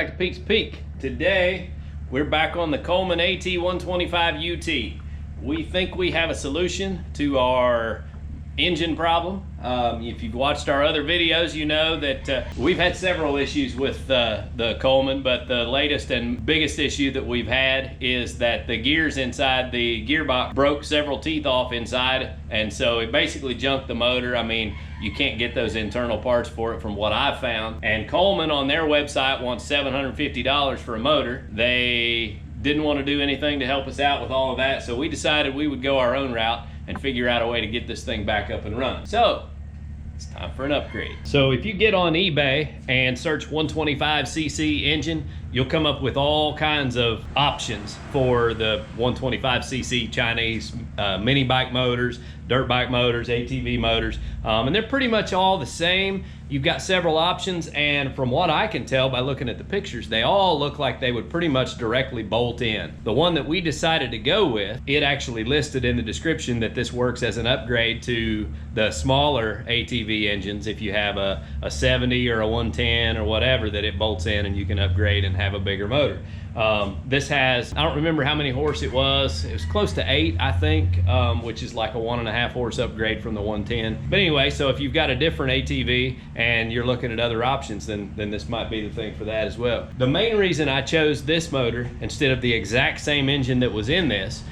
back to Pete's Peak. Today, we're back on the Coleman AT125UT. We think we have a solution to our engine problem. If you've watched our other videos, you know that we've had several issues with the Coleman, but the latest and biggest issue that we've had is that the gears inside the gearbox broke several teeth off inside, and so it basically junked the motor. I mean, you can't get those internal parts for it from what I've found. And Coleman on their website wants $750 for a motor. They didn't want to do anything to help us out with all of that, so we decided we would go our own route and figure out a way to get this thing back up and running. So it's time for an upgrade. So if you get on eBay and search 125cc engine, you'll come up with all kinds of options for the 125cc Chinese mini bike motors, dirt bike motors, ATV motors, and they're pretty much all the same. You've got several options, and from what I can tell by looking at the pictures, they all look like they would pretty much directly bolt in. The one that we decided to go with, it actually listed in the description that this works as an upgrade to the smaller ATV engines. If you have a 70 or a 110 or whatever, that it bolts in and you can upgrade and have a bigger motor. This has, I don't remember how many horse it was close to 8, I think, which is like a 1.5 horse upgrade from the 110. But anyway, so if you've got a different ATV and you're looking at other options, then this might be the thing for that as well. The main reason I chose this motor instead of the exact same engine that was in this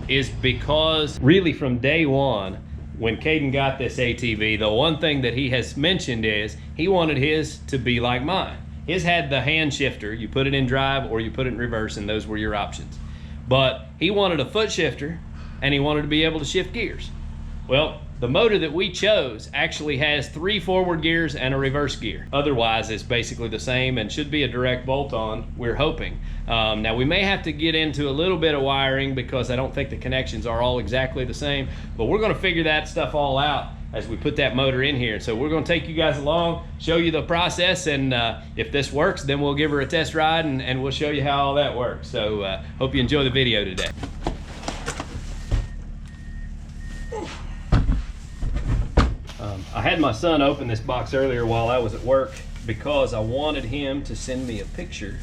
is because really from day one, when Caden got this ATV, the one thing that he has mentioned is he wanted his to be like mine. His had the hand shifter. You put it in drive or you put it in reverse, and those were your options. But he wanted a foot shifter and he wanted to be able to shift gears. Well, the motor that we chose actually has 3 forward gears and a reverse gear. Otherwise, it's basically the same and should be a direct bolt-on, we're hoping. Now, we may have to get into a little bit of wiring because I don't think the connections are all exactly the same, but we're gonna figure that stuff all out as we put that motor in here. So we're gonna take you guys along, show you the process, and if this works, then we'll give her a test ride and we'll show you how all that works. So hope you enjoy the video today. I had my son open this box earlier while I was at work because I wanted him to send me a picture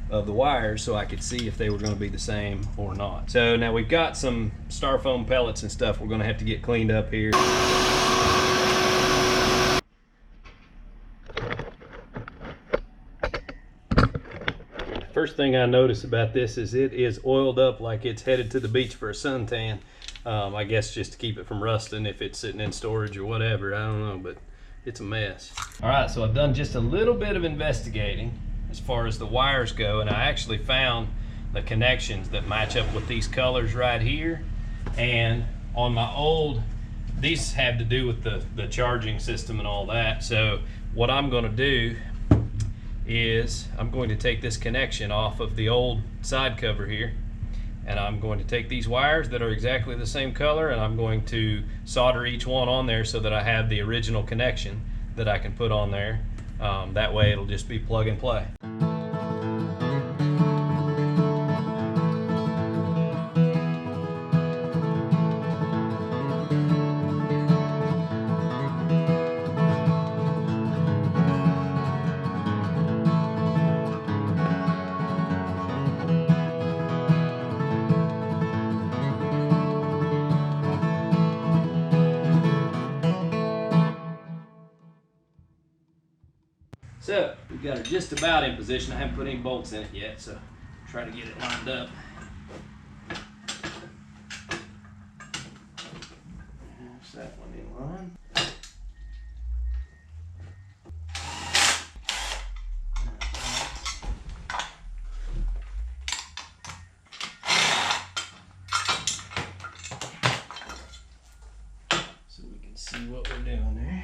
of the wires so I could see if they were going to be the same or not. So now we've got some styrofoam pellets and stuff we're going to have to get cleaned up here. First thing I notice about this is it is oiled up like it's headed to the beach for a suntan. I guess just to keep it from rusting if it's sitting in storage or whatever, I don't know, but it's a mess. All right, so I've done just a little bit of investigating as far as the wires go, and I actually found the connections that match up with these colors right here. And on my old, these have to do with the charging system and all that. So what I'm gonna do is I'm going to take this connection off of the old side cover here, and I'm going to take these wires that are exactly the same color and I'm going to solder each one on there so that I have the original connection that I can put on there. That way it'll just be plug and play. So we've got it just about in position. I haven't put any bolts in it yet, so try to get it lined up. There's that one in line. So we can see what we're doing there.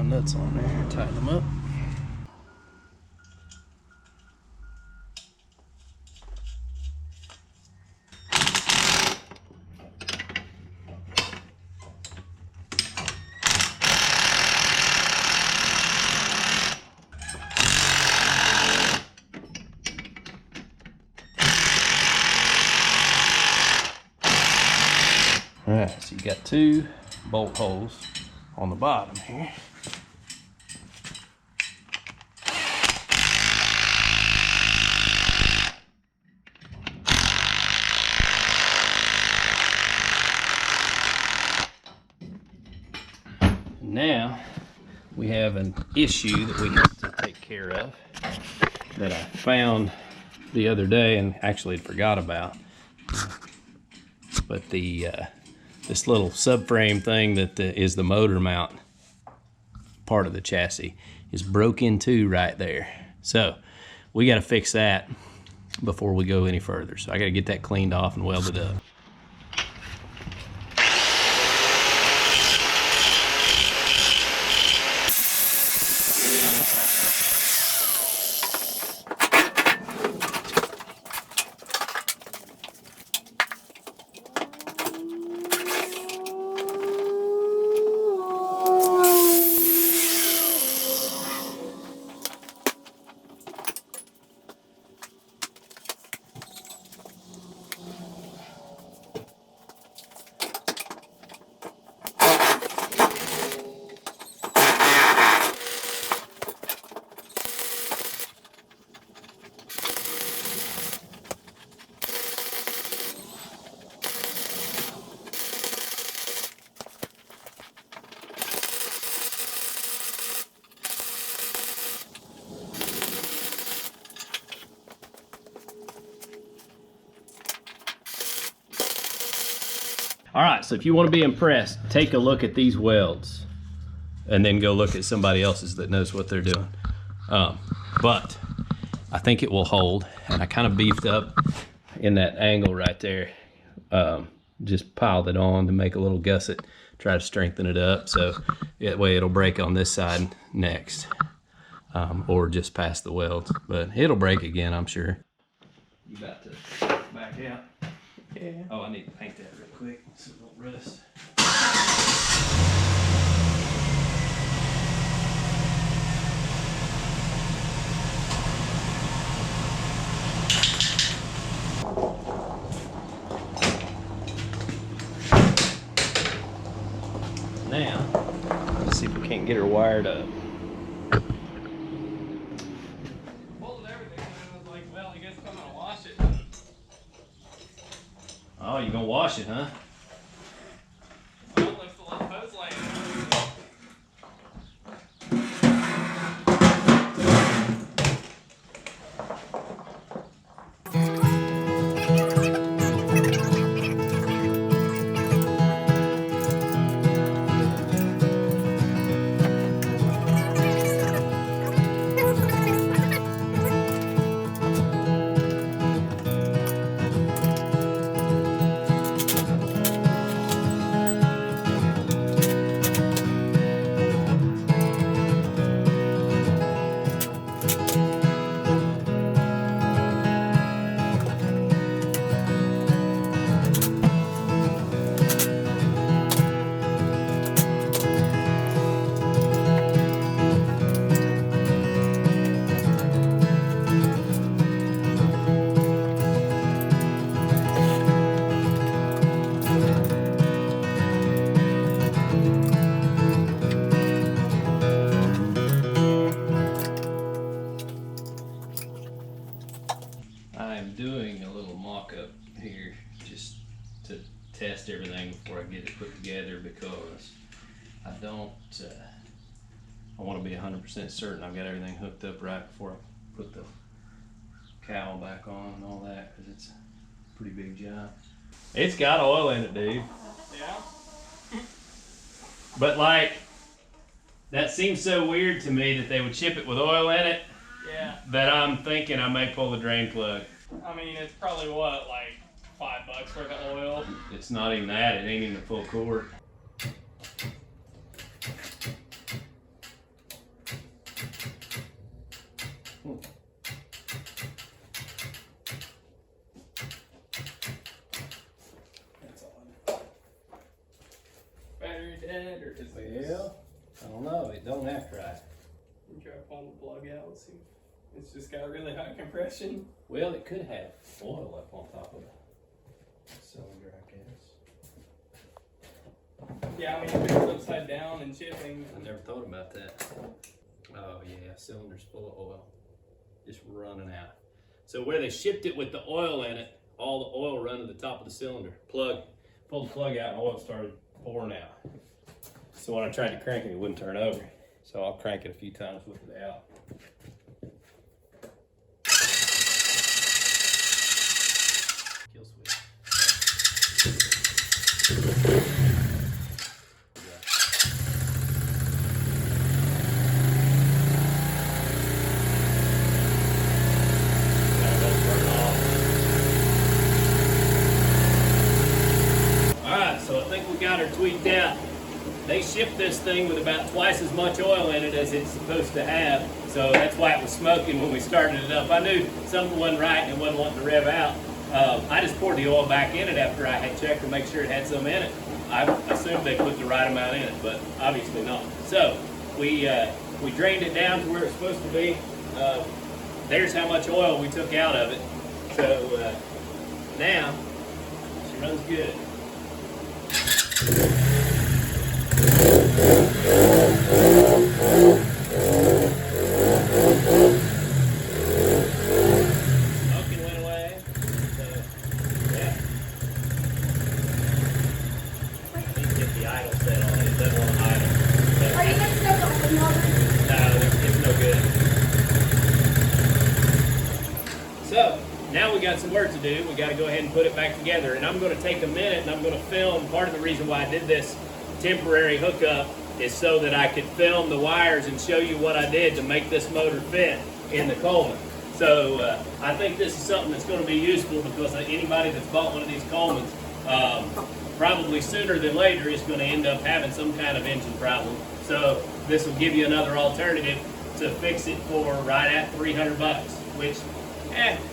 Nuts on there, tighten them up. All right, so you got 2 bolt holes on the bottom here. Now we have an issue that we have to take care of that I found the other day and actually forgot about. But this little subframe thing that is the motor mount part of the chassis is broke in two right there. So we got to fix that before we go any further. So I got to get that cleaned off and welded up. All right, so if you want to be impressed, take a look at these welds and then go look at somebody else's that knows what they're doing. But I think it will hold, and I kind of beefed up in that angle right there. Just piled it on to make a little gusset, try to strengthen it up so that way it'll break on this side next, or just past the welds. But it'll break again, I'm sure. You about to back out? Yeah. Oh, I need to paint that real quick so it don't rust. Now, let's see if we can't get her wired up. Oh, you gonna wash it, huh? Well, there's the little hose laying. I'm doing a little mock-up here just to test everything before I get it put together, because I don't, I want to be 100% certain I've got everything hooked up right before I put the cowl back on and all that, because it's a pretty big job. It's got oil in it, dude. Yeah? But like, that seems so weird to me that they would ship it with oil in it. Yeah. That I'm thinking I may pull the drain plug. I mean, it's probably what, like $5 worth of oil? It's not even that, it ain't even a full quart. That's odd. Battery dead, or is it? Well, I don't know, it don't act right. Try to pull the plug out and see. It's just got really high compression. Well, it could have oil up on top of the cylinder, I guess. Yeah, I mean, if it's upside down and chipping. I never thought about that. Oh yeah, cylinder's full of oil. Just running out. So where they shipped it with the oil in it, all the oil run to the top of the cylinder. Pulled the plug out and oil started pouring out. So when I tried to crank it, it wouldn't turn over. So I'll crank it a few times with it out. Kill switch. Alright, so I think we got her tweaked out. They shipped this thing with about twice as much oil in it as it's supposed to have, so that's why it was smoking when we started it up. I knew something wasn't right and it wasn't wanting to rev out. I just poured the oil back in it after I had checked to make sure it had some in it. I assumed they put the right amount in it, but obviously not. So we drained it down to where it's supposed to be. There's how much oil we took out of it. So now she runs good. Smoking went away. So, yeah. I need to get the idle set on it. It doesn't want to idle. But Are you going to set the old motor? no, it's no good. So, now we got some work to do. We got to go ahead and put it back together. And I'm going to take a minute and I'm going to film. Part of the reason why I did this temporary hookup is so that I could film the wires and show you what I did to make this motor fit in the Coleman. So I think this is something that's going to be useful because anybody that's bought one of these Colemans probably sooner than later is going to end up having some kind of engine problem. So this will give you another alternative to fix it for right at 300 bucks, which,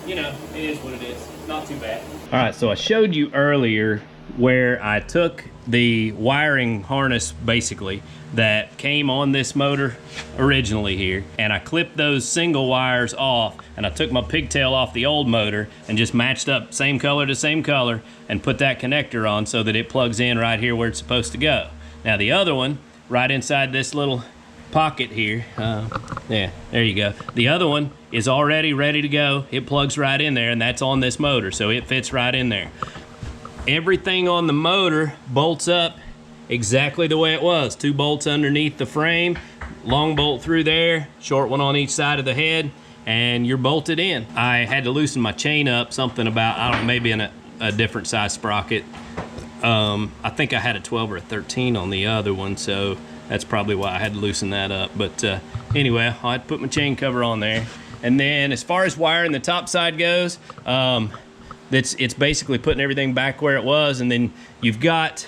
you know, it is what it is. Not too bad. All right, so I showed you earlier where I took the wiring harness basically that came on this motor originally here, and I clipped those single wires off, and I took my pigtail off the old motor and just matched up same color to same color and put that connector on so that it plugs in right here where it's supposed to go. Now the other one, right inside this little pocket here, yeah, there you go. The other one is already ready to go. It plugs right in there, and that's on this motor, so it fits right in there. Everything on the motor bolts up exactly the way it was. 2 bolts underneath the frame, long bolt through there, short one on each side of the head, and you're bolted in. I had to loosen my chain up, something about, I don't know, maybe in a different size sprocket. I think I had a 12 or a 13 on the other one, so that's probably why I had to loosen that up. But anyway, I had to put my chain cover on there. And then as far as wiring the top side goes, it's basically putting everything back where it was, and then you've got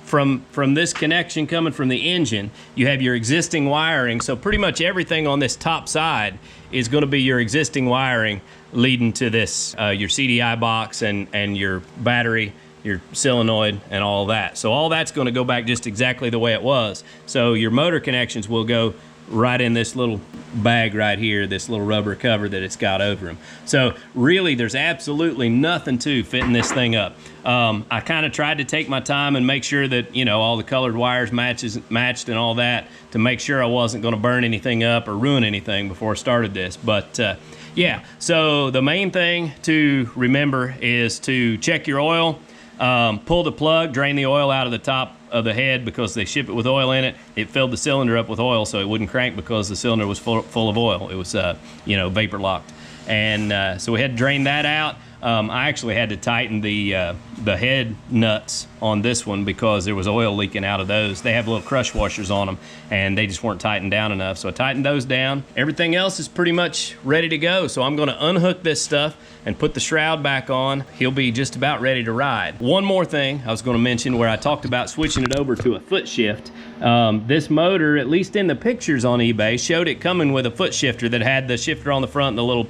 from this connection coming from the engine, you have your existing wiring. So pretty much everything on this top side is going to be your existing wiring leading to this your CDI box and your battery, your solenoid, and all that. So all that's going to go back just exactly the way it was. So your motor connections will go right in this little bag right here, this little rubber cover that it's got over them. So really there's absolutely nothing to fitting this thing up. I kind of tried to take my time and make sure that, you know, all the colored wires matched and all that to make sure I wasn't going to burn anything up or ruin anything before I started this. But yeah, so the main thing to remember is to check your oil, pull the plug, drain the oil out of the top of the head because they ship it with oil in it. It filled the cylinder up with oil so it wouldn't crank because the cylinder was full of oil. It was, you know, vapor locked. And so we had to drain that out. I actually had to tighten the head nuts on this one because there was oil leaking out of those. They have little crush washers on them and they just weren't tightened down enough. So I tightened those down. Everything else is pretty much ready to go. So I'm gonna unhook this stuff and put the shroud back on. He'll be just about ready to ride. One more thing I was gonna mention where I talked about switching it over to a foot shift. This motor, at least in the pictures on eBay, showed it coming with a foot shifter that had the shifter on the front and the little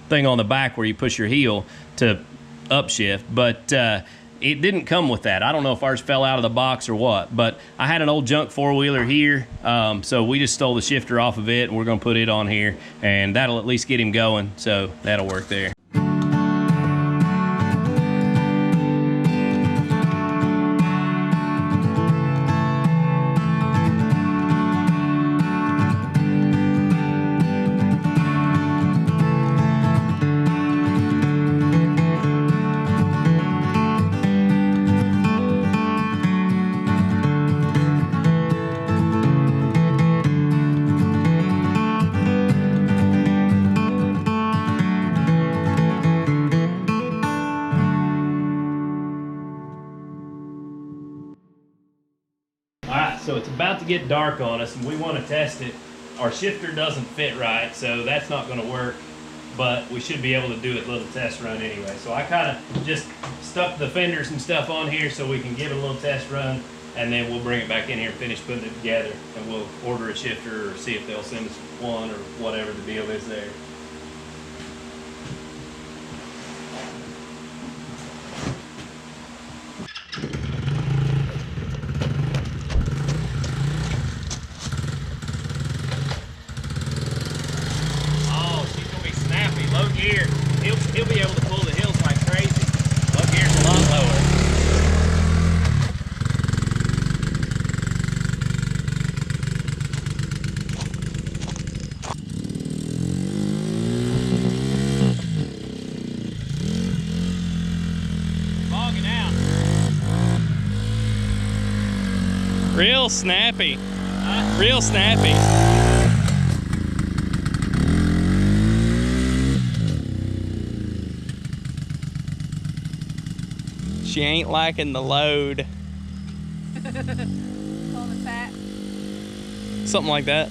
thing on the back where you push your heel to upshift, but it didn't come with that. I don't know if ours fell out of the box or what, but I had an old junk four-wheeler here, so we just stole the shifter off of it and we're gonna put it on here, and that'll at least get him going, so that'll work there. So it's about to get dark on us and we want to test it. Our shifter doesn't fit right, so that's not going to work, but we should be able to do a little test run anyway. So I kind of just stuck the fenders and stuff on here so we can give it a little test run, and then we'll bring it back in here and finish putting it together, and we'll order a shifter or see if they'll send us one or whatever the deal is there. Low gear, he'll be able to pull the hills like crazy. Low gear's a lot lower. Bogging out. Real snappy. Huh? Real snappy. She ain't liking the load. Something like that.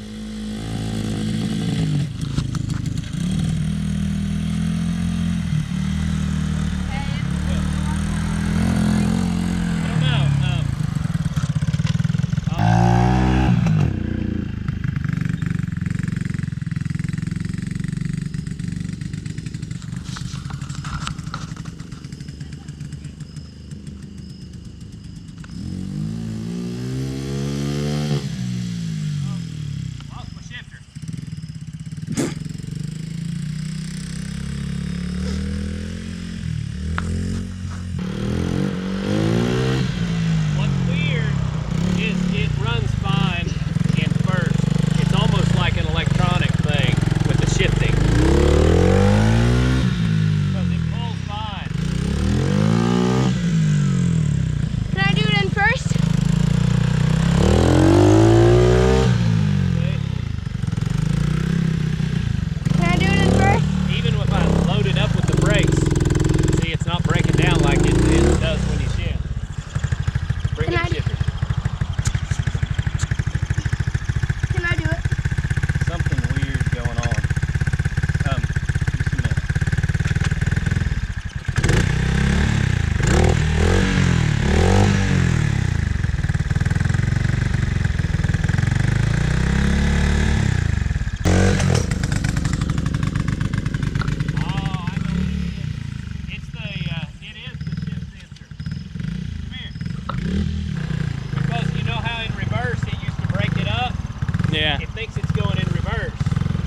Yeah. It thinks it's going in reverse.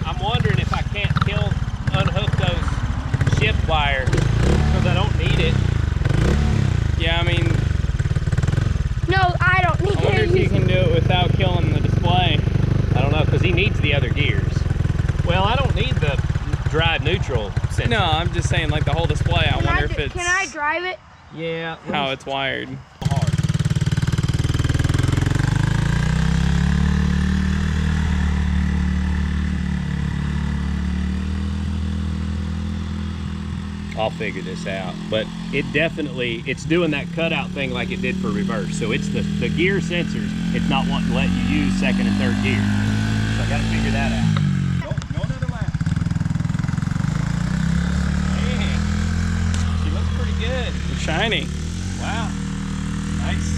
I'm wondering if I can't unhook those shift wires because I don't need it. Yeah, I mean, No, I don't need I wonder if you can do it without killing the display. I don't know, because he needs the other gears. Well, I don't need the drive neutral sensor. No, I'm just saying like the whole display. I wonder if it's Can I drive it? Yeah. how it's wired. Hard. I'll figure this out, but it's doing that cutout thing like it did for reverse. So it's the gear sensors, it's not wanting to let you use second and third gear. So I gotta figure that out. Go another lap. Man, she looks pretty good. Shiny. Wow, nice.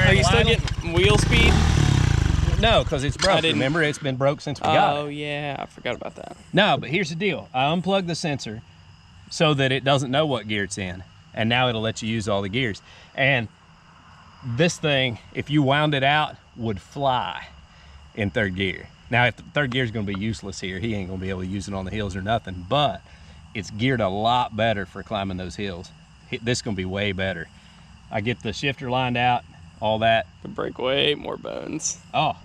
Are you still getting wheel speed? No, because it's broke. Remember, it's been broke since we got it. Oh yeah, I forgot about that. No, but here's the deal. I unplugged the sensor so that it doesn't know what gear it's in. And now it'll let you use all the gears. And this thing, if you wound it out, would fly in third gear. Now, if the third gear is going to be useless here, he ain't going to be able to use it on the hills or nothing. But it's geared a lot better for climbing those hills. This is going to be way better. I get the shifter lined out. all that. Could break way more bones. Oh,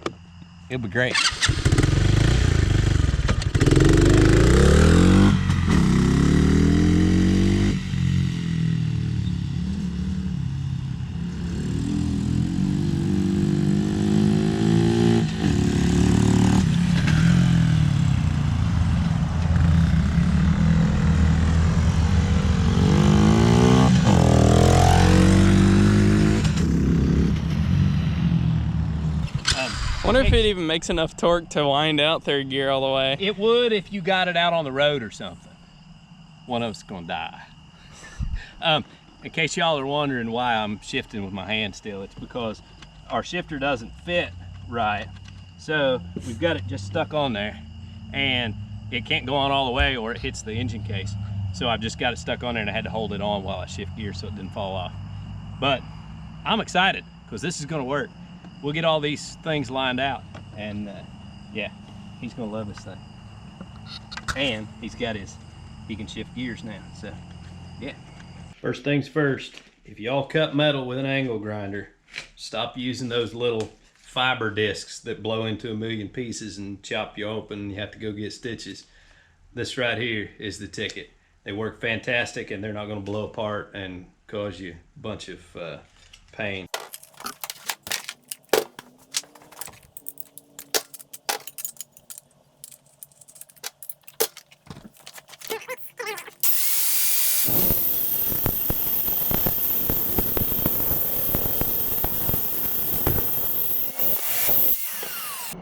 it'll be great. Wonder if it even makes enough torque to wind out third gear all the way. It would if you got it out on the road or something. One of us is gonna die. In case y'all are wondering why I'm shifting with my hand still, it's because our shifter doesn't fit right. So we've got it just stuck on there and it can't go on all the way or it hits the engine case. So I've just got it stuck on there and I had to hold it on while I shift gear so it didn't fall off. But I'm excited because this is gonna work. We'll get all these things lined out and yeah, he's gonna love this thing. And he's got he can shift gears now, so yeah. First things first, if y'all cut metal with an angle grinder, stop using those little fiber discs that blow into a million pieces and chop you open and you have to go get stitches. This right here is the ticket. They work fantastic and they're not gonna blow apart and cause you a bunch of pain.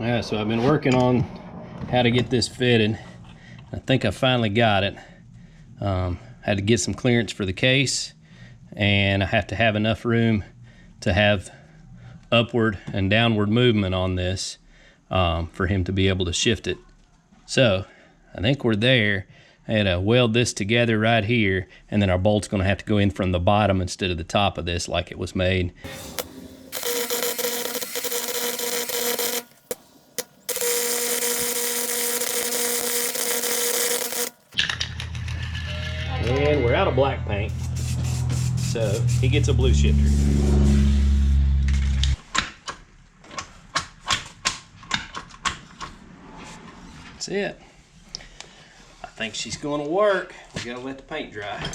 Yeah, so I've been working on how to get this fitted. I think I finally got it. Had to get some clearance for the case, and I have to have enough room to have upward and downward movement on this for him to be able to shift it. So I think we're there. I had to weld this together right here, and then our bolt's gonna have to go in from the bottom instead of the top of this like it was made. And we're out of black paint, so he gets a blue shifter. That's it. I think she's going to work. We gotta let the paint dry.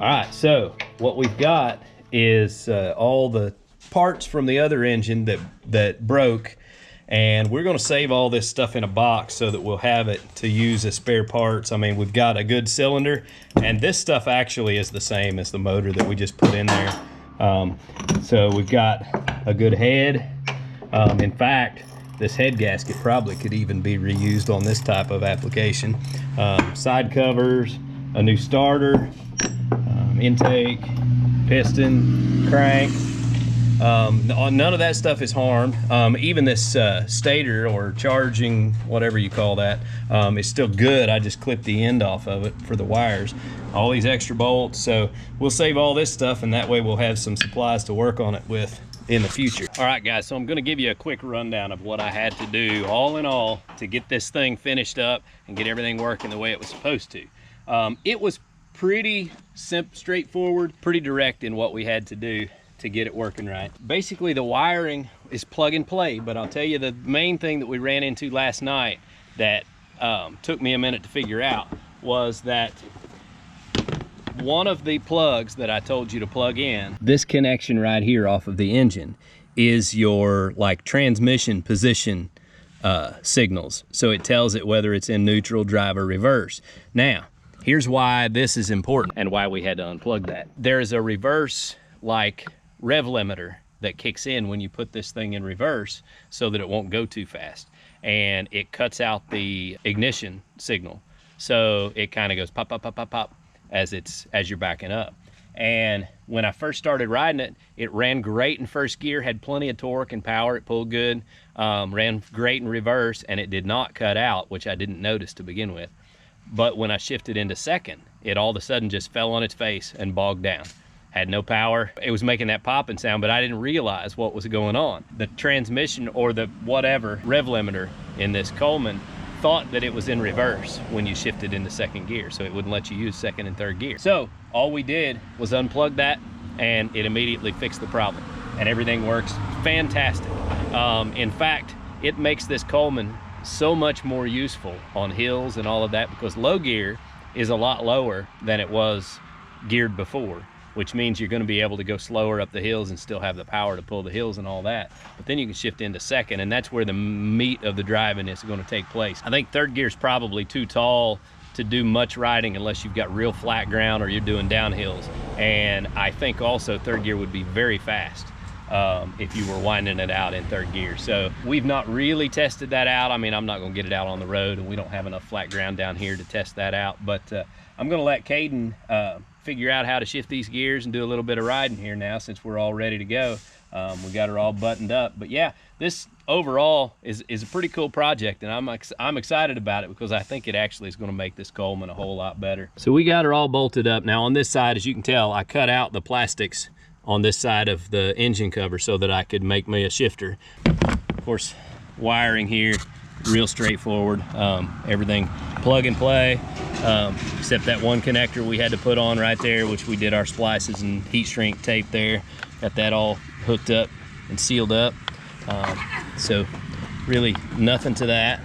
All right, so what we've got is all the parts from the other engine that broke, and we're gonna save all this stuff in a box so that we'll have it to use as spare parts. I mean, we've got a good cylinder, and this stuff actually is the same as the motor that we just put in there. So we've got a good head. In fact, this head gasket probably could even be reused on this type of application. Side covers, a new starter, intake, piston, crank. None of that stuff is harmed. Even this stator or charging, whatever you call that, is still good. I just clipped the end off of it for the wires. All these extra bolts, so we'll save all this stuff and that way we'll have some supplies to work on it with in the future. All right guys, so I'm gonna give you a quick rundown of what I had to do all in all to get this thing finished up and get everything working the way it was supposed to. It was pretty straightforward, pretty direct in what we had to do to get it working right. Basically the wiring is plug and play, but I'll tell you the main thing that we ran into last night that took me a minute to figure out was that one of the plugs that I told you to plug in, this connection right here off of the engine, is your like transmission position signals. So it tells it whether it's in neutral, drive, or reverse. Now, here's why this is important and why we had to unplug that. There's a reverse like rev limiter that kicks in when you put this thing in reverse so that it won't go too fast. And it cuts out the ignition signal. So it kind of goes pop, pop, pop, pop, pop. as you're backing up. And when I first started riding it, it ran great in first gear, had plenty of torque and power, it pulled good, ran great in reverse, and it did not cut out, which I didn't notice to begin with. But when I shifted into second, it all of a sudden just fell on its face and bogged down. Had no power. It was making that popping sound, but I didn't realize what was going on. The transmission, or the whatever rev limiter in this Coleman, thought that it was in reverse when you shifted into second gear, so it wouldn't let you use second and third gear. So all we did was unplug that, and it immediately fixed the problem, and everything works fantastic. In fact, it makes this Coleman so much more useful on hills and all of that, because low gear is a lot lower than it was geared before, which means you're going to be able to go slower up the hills and still have the power to pull the hills and all that. But then you can shift into second, and that's where the meat of the driving is going to take place. I think third gear is probably too tall to do much riding unless you've got real flat ground or you're doing downhills. And I think also third gear would be very fast if you were winding it out in third gear. So we've not really tested that out. I mean, I'm not going to get it out on the road, and we don't have enough flat ground down here to test that out. But I'm going to let Caden figure out how to shift these gears and do a little bit of riding here now, since we're all ready to go. We got her all buttoned up. But yeah, this overall is a pretty cool project, and I'm excited about it, because I think it actually is going to make this Coleman a whole lot better. So we got her all bolted up. Now on this side, as you can tell, I cut out the plastics on this side of the engine cover so that I could make me a shifter. Of course, wiring here, real straightforward. Everything plug and play, except that one connector we had to put on right there, which we did our splices and heat shrink tape there. Got that all hooked up and sealed up. So really nothing to that.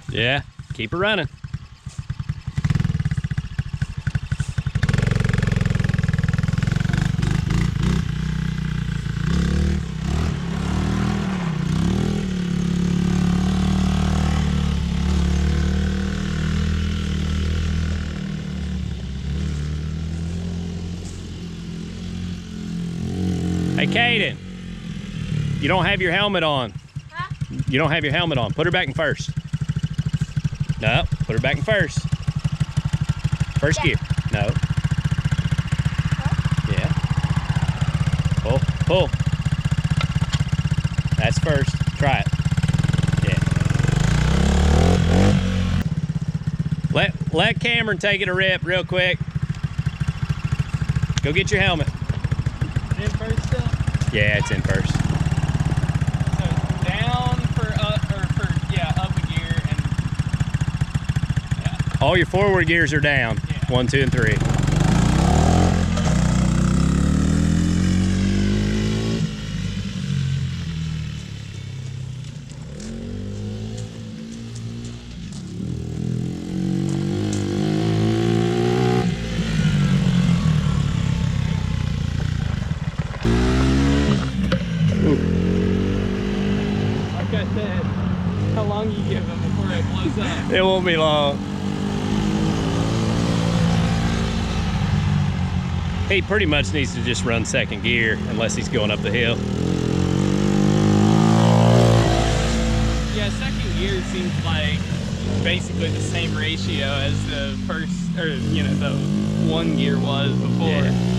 Yeah, keep her running. Hey, Caden, you don't have your helmet on. Huh? You don't have your helmet on. Put her back in first. No, put her back in first. First gear. No. Huh? Yeah. Pull, pull. That's first. Try it. Yeah. Let Cameron take it a rip real quick. Go get your helmet. In first still? Yeah, it's in first. So down for up, or for, yeah, up a gear, and yeah. All your forward gears are down. Yeah. 1, 2, and 3. Like I said, how long you give them before it blows up? It won't be long. He pretty much needs to just run second gear unless he's going up the hill. Yeah, second gear seems like basically the same ratio as the first, or you know, the one gear was before. Yeah.